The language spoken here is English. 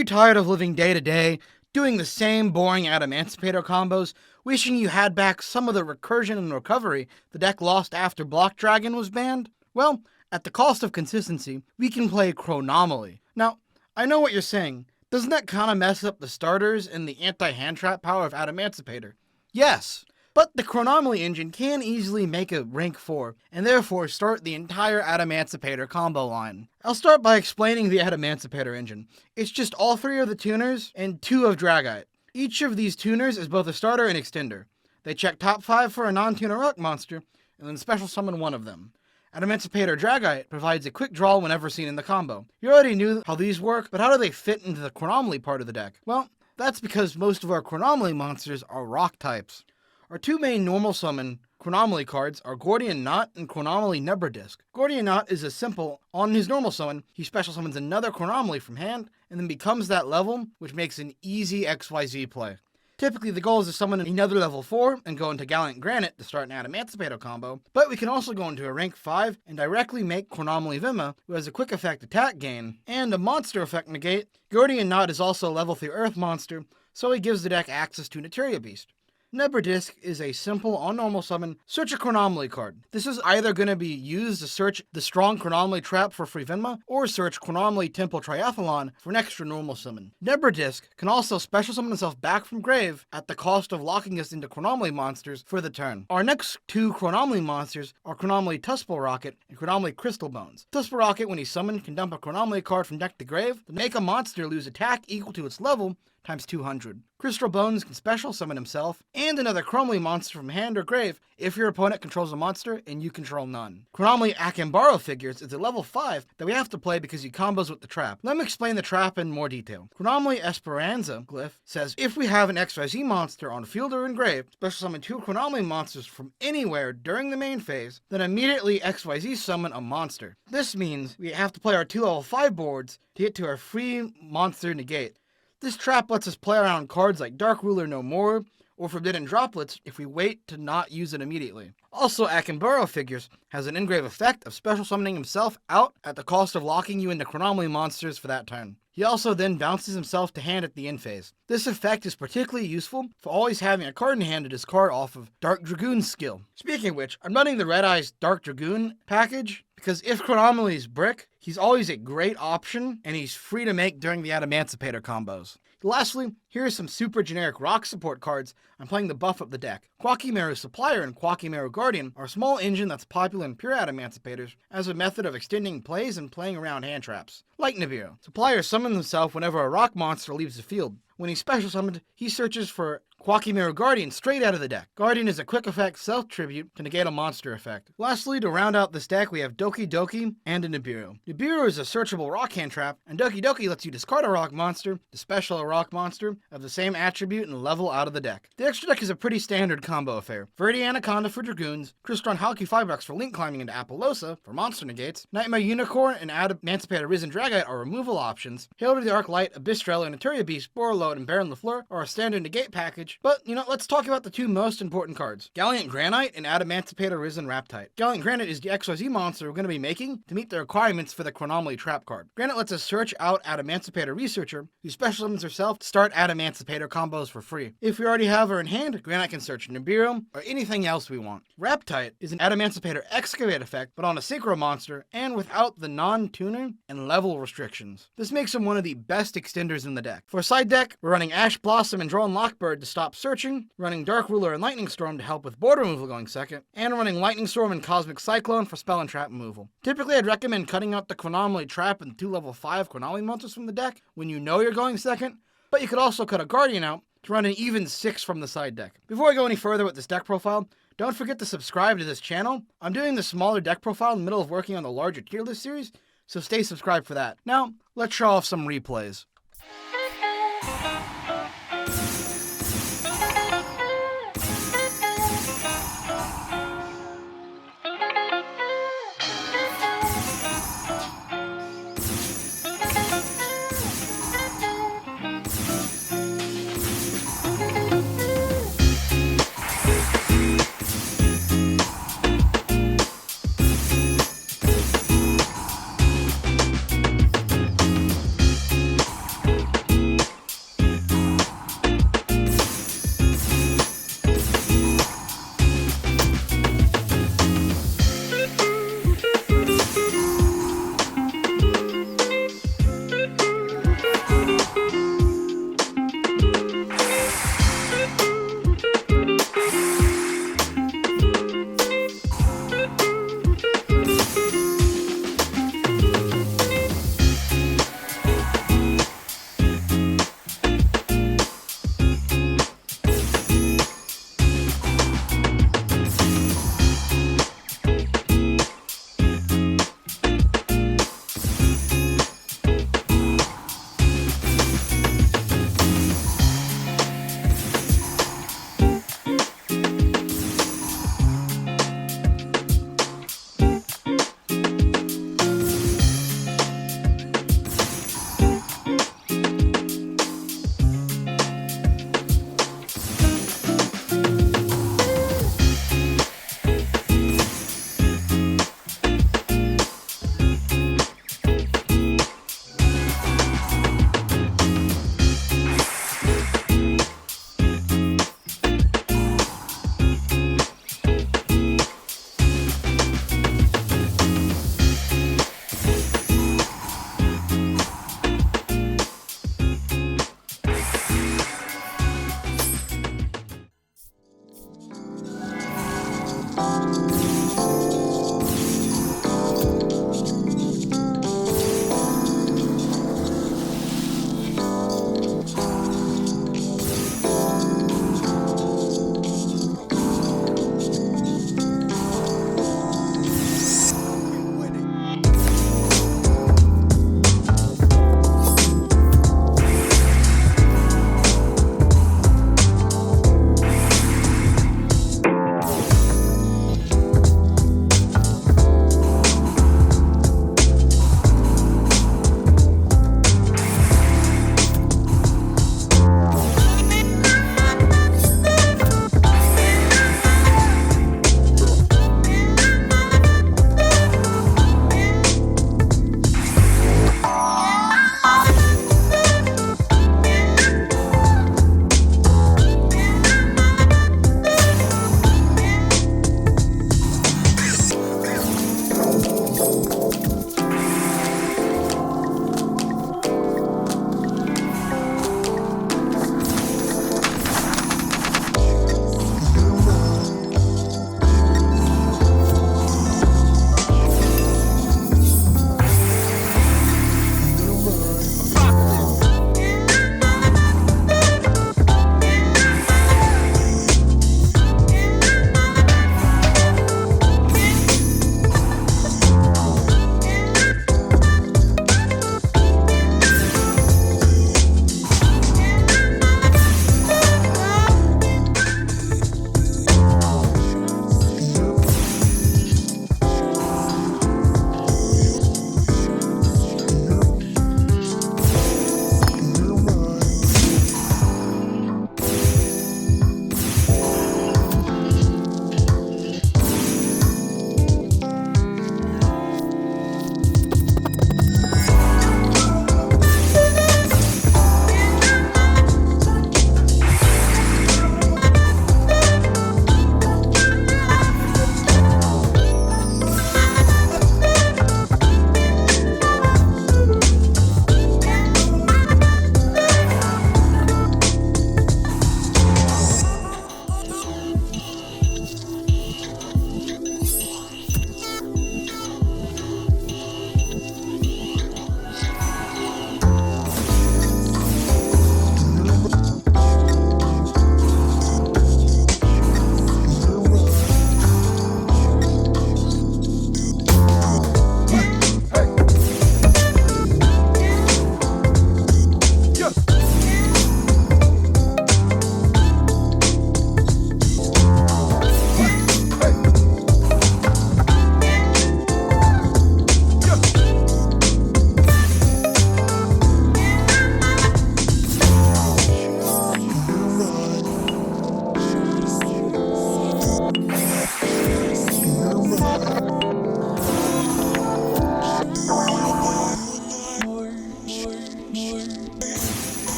you tired of living day to day, doing the same boring Adamncipator combos, wishing you had back some of the recursion and recovery the deck lost after Block Dragon was banned? Well, at the cost of consistency, we can play Chronomaly. Now, I know what you're saying. Doesn't that kind of mess up the starters and the anti-hand trap power of Adamncipator? Yes, but the Chronomaly engine can easily make a rank 4, and therefore start the entire Adamncipator combo line. I'll start by explaining the Adamncipator engine. It's just all 3 of the tuners and 2 of Dragite. Each of these tuners is both a starter and extender. They check top 5 for a non-tuner rock monster, and then special summon 1 of them. Adamncipator Dragite provides a quick draw whenever seen in the combo. You already knew how these work, but how do they fit into the Chronomaly part of the deck? Well, that's because most of our Chronomaly monsters are rock types. Our 2 main normal summon Chronomaly cards are Gordian Knot and Chronomaly Nebradisk. Gordian Knot is as simple. On his normal summon, he special summons another Chronomaly from hand, and then becomes that level, which makes an easy XYZ play. Typically, the goal is to summon another level 4 and go into Gallant Granite to start an Adamncipator combo, but we can also go into a rank 5 and directly make Chronomaly Vima, who has a quick effect attack gain, and a monster effect negate. Gordian Knot is also a level 3 Earth monster, so he gives the deck access to Neteria Beast. Nebradisk is a simple, on normal summon, search a Chronomaly card. This is either going to be used to search the strong Chronomaly trap for free Venma, or search Chronomaly Temple Triathlon for an extra normal summon. Nebradisk can also special summon himself back from grave at the cost of locking us into Chronomaly monsters for the turn. Our next 2 Chronomaly monsters are Chronomaly Tuspel Rocket and Chronomaly Crystal Bones. Tuspel Rocket, when he's summoned, can dump a Chronomaly card from deck to grave to make a monster lose attack equal to its level times 200. Crystal Bones can special summon himself and another Chronomaly monster from hand or grave if your opponent controls a monster and you control none. Chronomaly Akambaro Figures is a level 5 that we have to play because he combos with the trap. Let me explain the trap in more detail. Chronomaly Esperanza glyph says if we have an XYZ monster on field or in grave, special summon 2 Chronomaly monsters from anywhere during the main phase, then immediately XYZ summon a monster. This means we have to play our 2 level 5 boards to get to our free monster negate. This trap lets us play around cards like Dark Ruler No More, or Forbidden Droplets if we wait to not use it immediately. Also, Akambaro Figures has an engrave effect of special summoning himself out at the cost of locking you into Chronomaly monsters for that turn. He also then bounces himself to hand at the end phase. This effect is particularly useful for always having a card in hand to discard off of Dark Dragoon's skill. Speaking of which, I'm running the Red Eyes Dark Dragoon package because if Chronomaly's brick, he's always a great option and he's free to make during the Adamncipator combos. Lastly, here are some super generic rock support cards I'm playing to buff up the deck. Quakimeru Supplier and Quakimeru Guardian are a small engine that's popular in pure Adamncipators as a method of extending plays and playing around hand traps. Like Nibiru, Supplier summons himself whenever a rock monster leaves the field. When he's special summoned, he searches for Quakimeru Guardian straight out of the deck. Guardian is a quick effect self-tribute to negate a monster effect. Lastly, to round out this deck, we have Doki Doki and a Nibiru. Nibiru is a searchable rock hand trap, and Doki Doki lets you discard a rock monster to special a rock monster of the same attribute and level out of the deck. The extra deck is a pretty standard combo affair. Verde Anaconda for Dragoons, Crystron Halki Fibrax for link climbing into Apollosa for monster negates, Nightmare Unicorn and Adamncipator Risen Dragite are removal options, Hail to the Arc Light, Abystrel, and Neteria Beast, Borreload, and Baron LaFleur are a standard negate package. But, let's talk about the 2 most important cards. Gallant Granite and Adamncipator Risen Raptite. Gallant Granite is the XYZ monster we're going to be making to meet the requirements for the Chronomaly Trap card. Granite lets us search out Adamncipator Researcher, who special summons herself to start Adamncipator combos for free. If we already have her in hand, Granite can search Nibiru or anything else we want. Raptite is an Adamncipator Excavate effect, but on a Synchro monster and without the non-tuner and level restrictions. This makes him one of the best extenders in the deck. For a side deck, we're running Ash Blossom and Drone Lockbird to stop searching, running Dark Ruler and Lightning Storm to help with border removal going second, and running Lightning Storm and Cosmic Cyclone for spell and trap removal. Typically, I'd recommend cutting out the Chronomaly Trap and 2 level 5 Chronomaly monsters from the deck when you know you're going second, but you could also cut a Guardian out to run an even 6 from the side deck. Before I go any further with this deck profile, don't forget to subscribe to this channel. I'm doing the smaller deck profile in the middle of working on the larger tier list series, so stay subscribed for that. Now, let's show off some replays.